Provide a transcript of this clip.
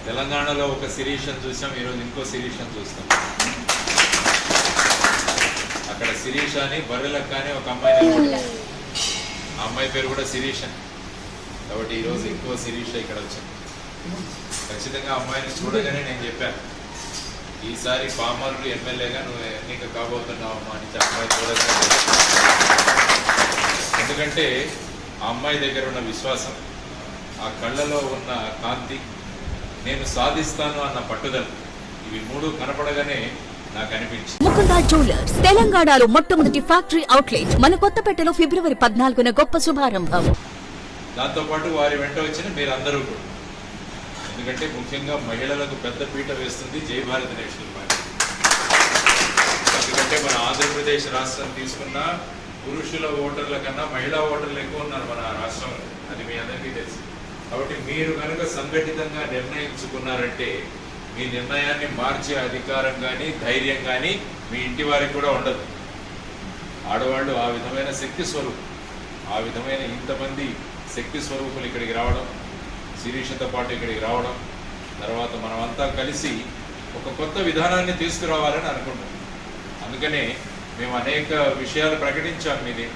తెలంగాణలో ఒక శిరీషను చూసాం, ఈరోజు ఇంకో శిరీషను చూస్తాం. అక్కడ శిరీష అని బర్రెలకు కానీ ఒక అమ్మాయి నిలబడింది. ఆ అమ్మాయి పేరు కూడా శిరీష. కాబట్టి ఈరోజు ఇంకో శిరీష ఇక్కడ వచ్చింది. ఖచ్చితంగా అమ్మాయిని చూడగానే నేను చెప్పాను, ఈసారి పామర్లు ఎమ్మెల్యేగా నువ్వు ఎన్నిక కాబోతున్నావు అమ్మా అని అమ్మాయి చూడగానే. ఎందుకంటే ఆ అమ్మాయి దగ్గర ఉన్న విశ్వాసం, ఆ కళ్ళలో ఉన్న కాంతి, నేను సాధిస్తాను అన్న పట్టుదల, ఇవి మూడు కనపడగానే నాకు అనిపించింది. ముకుంద జ్యువెలర్స్ తెలంగాణలో మొట్టమొదటి ఫ్యాక్టరీ అవుట్లెట్ మన కొత్తపేటలో ఫిబ్రవరి 14న గొప్ప శుభారంభం. దాంతోపాటు వారి వెంట వచ్చిన మీరందరూ కూడా, ఎందుకంటే ముఖ్యంగా మహిళలకు పెద్ద పీట వేస్తుంది జై భారత్ నేషనల్ పార్టీ. ఎందుకంటే మన ఆంధ్రప్రదేశ్ రాష్ట్రం తీసుకున్న పురుషుల ఓటర్ల కన్నా మహిళా ఓటర్లు ఎక్కువ ఉన్నారు మన రాష్ట్రంలో, అది మీ అందరికీ తెలుసు. కాబట్టి మీరు కనుక సంఘటితంగా నిర్ణయించుకున్నారంటే మీ నిర్ణయాన్ని మార్చే అధికారం కానీ ధైర్యం కానీ మీ ఇంటి వారికి కూడా ఉండదు. ఆడవాళ్ళు ఆ విధమైన శక్తి స్వరూపం, ఆ విధమైన ఇంతమంది శక్తి స్వరూపులు ఇక్కడికి రావడం, శిరీషతో పాటు ఇక్కడికి రావడం, తర్వాత మనమంతా కలిసి ఒక కొత్త విధానాన్ని తీసుకురావాలని అనుకుంటాం. అందుకనే మేము అనేక విషయాలు ప్రకటించాం. మీది